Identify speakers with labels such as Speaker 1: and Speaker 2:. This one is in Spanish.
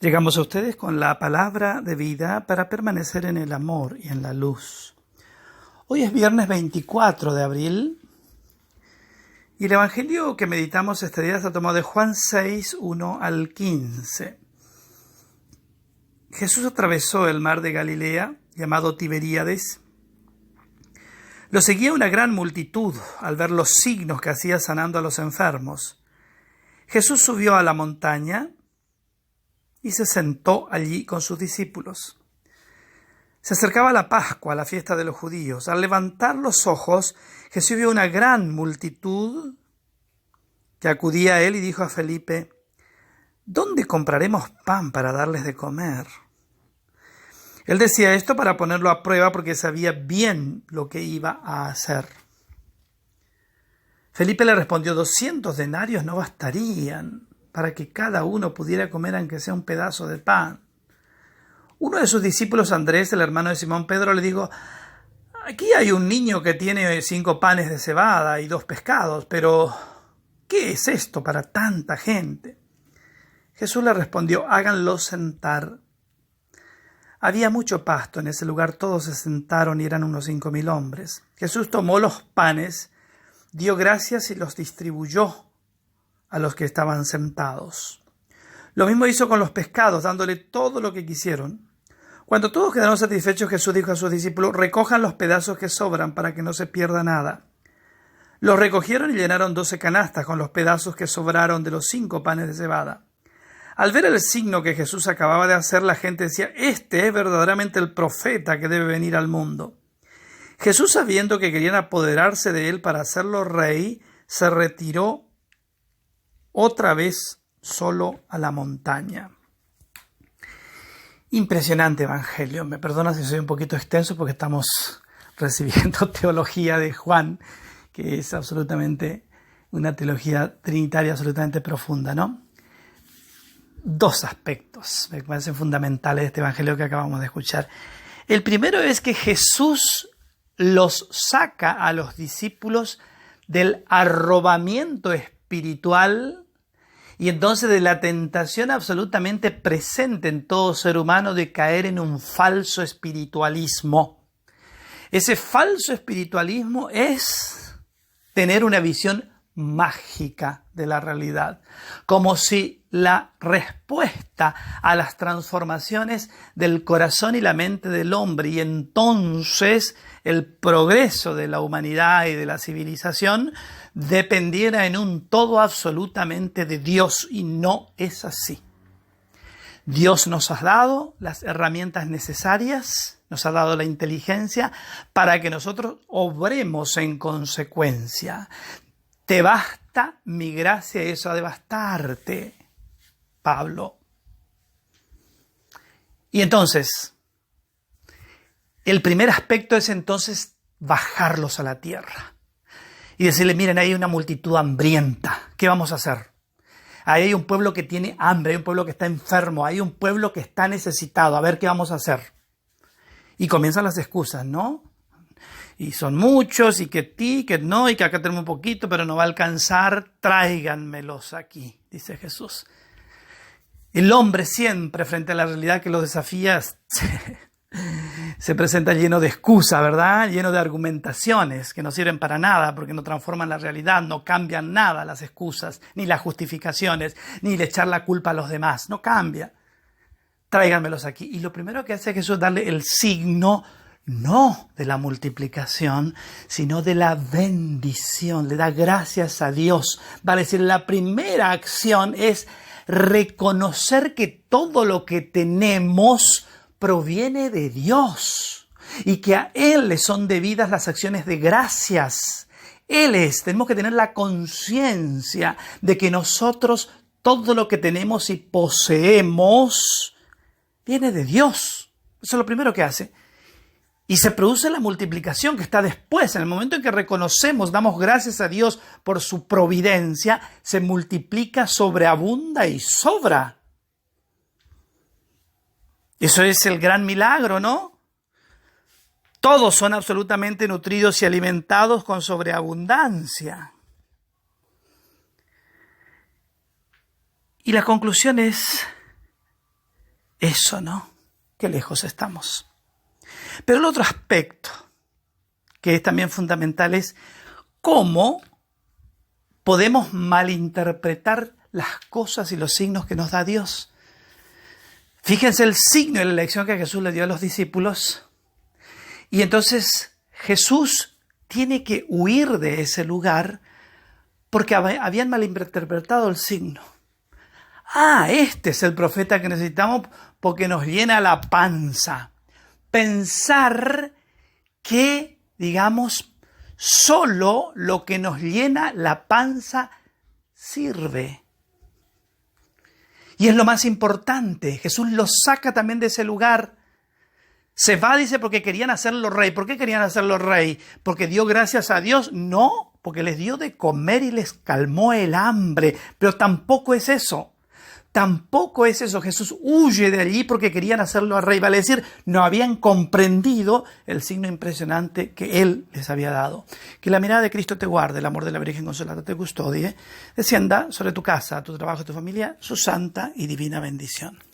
Speaker 1: Llegamos a ustedes con la palabra de vida para permanecer en el amor y en la luz. Hoy es viernes 24 de abril y el evangelio que meditamos este día está tomado de Juan 6, 1 al 15. Jesús atravesó el mar de Galilea, llamado Tiberíades. Lo seguía una gran multitud al ver los signos que hacía sanando a los enfermos. Jesús subió a la montaña y se sentó allí con sus discípulos. Se acercaba la Pascua, la fiesta de los judíos. Al levantar los ojos, Jesús vio una gran multitud que acudía a él y dijo a Felipe: ¿dónde compraremos pan para darles de comer? Él decía esto para ponerlo a prueba porque sabía bien lo que iba a hacer. Felipe le respondió: 200 denarios no bastarían para que cada uno pudiera comer aunque sea un pedazo de pan. Uno de sus discípulos, Andrés, el hermano de Simón Pedro, le dijo: aquí hay un niño que tiene 5 panes de cebada y 2 pescados, pero ¿qué es esto para tanta gente? Jesús le respondió: háganlo sentar. Había mucho pasto en ese lugar, todos se sentaron y eran unos 5,000 hombres. Jesús tomó los panes, dio gracias y los distribuyó a los que estaban sentados. Lo mismo hizo con los pescados, dándole todo lo que quisieron. Cuando todos quedaron satisfechos, Jesús dijo a sus discípulos: recojan los pedazos que sobran para que no se pierda nada. Los recogieron y llenaron 12 canastas con los pedazos que sobraron de los 5 panes de cebada. Al ver el signo que Jesús acababa de hacer, la gente decía: este es verdaderamente el profeta que debe venir al mundo. Jesús, sabiendo que querían apoderarse de él para hacerlo rey, se retiró otra vez solo a la montaña. Impresionante evangelio. Me perdona si soy un poquito extenso porque estamos recibiendo teología de Juan, que es absolutamente una teología trinitaria absolutamente profunda, ¿no? 2 aspectos me parecen fundamentales de este evangelio que acabamos de escuchar. El primero es que Jesús los saca a los discípulos del arrobamiento espiritual y entonces de la tentación absolutamente presente en todo ser humano de caer en un falso espiritualismo. Ese falso espiritualismo es tener una visión mágica de la realidad, como si la respuesta a las transformaciones del corazón y la mente del hombre y entonces el progreso de la humanidad y de la civilización dependiera en un todo absolutamente de Dios, y no es así. Dios nos ha dado las herramientas necesarias, nos ha dado la inteligencia para que nosotros obremos en consecuencia. Te basta mi gracia, eso ha de bastarte, Pablo. Y entonces, el primer aspecto es entonces bajarlos a la tierra y decirle: miren, ahí hay una multitud hambrienta, ¿qué vamos a hacer? Ahí hay un pueblo que tiene hambre, hay un pueblo que está enfermo, hay un pueblo que está necesitado, a ver qué vamos a hacer. Y comienzan las excusas, ¿no? Y son muchos, y que no, y que acá tenemos un poquito, pero no va a alcanzar, tráiganmelos aquí, dice Jesús. El hombre siempre, frente a la realidad que lo desafía, se presenta lleno de excusas, ¿verdad? Lleno de argumentaciones que no sirven para nada, porque no transforman la realidad, no cambian nada las excusas, ni las justificaciones, ni le echar la culpa a los demás, no cambia. Tráiganmelos aquí. Y lo primero que hace Jesús es darle el signo, no de la multiplicación, sino de la bendición. Le da gracias a Dios. Vale decir, la primera acción es reconocer que todo lo que tenemos proviene de Dios y que a Él le son debidas las acciones de gracias. Tenemos que tener la conciencia de que nosotros todo lo que tenemos y poseemos viene de Dios. Eso es lo primero que hace. Y se produce la multiplicación que está después. En el momento en que reconocemos, damos gracias a Dios por su providencia, se multiplica, sobreabunda y sobra. Eso es el gran milagro, ¿no? Todos son absolutamente nutridos y alimentados con sobreabundancia. Y la conclusión es Eso, ¿no? Qué lejos estamos. Pero el otro aspecto que es también fundamental es cómo podemos malinterpretar las cosas y los signos que nos da Dios. Fíjense el signo de la lección que Jesús le dio a los discípulos. Y entonces Jesús tiene que huir de ese lugar porque habían malinterpretado el signo. Este es el profeta que necesitamos porque nos llena la panza. Pensar que, digamos, solo lo que nos llena la panza sirve. Y es lo más importante. Jesús los saca también de ese lugar. Se va, dice, porque querían hacerlo rey. ¿Por qué querían hacerlo rey? ¿Porque dio gracias a Dios? No, porque les dio de comer y les calmó el hambre. Pero tampoco es eso. Tampoco es eso. Jesús huye de allí porque querían hacerlo rey. Vale decir, no habían comprendido el signo impresionante que Él les había dado. Que la mirada de Cristo te guarde, el amor de la Virgen Consolata te custodie, descienda sobre tu casa, tu trabajo, tu familia, su santa y divina bendición.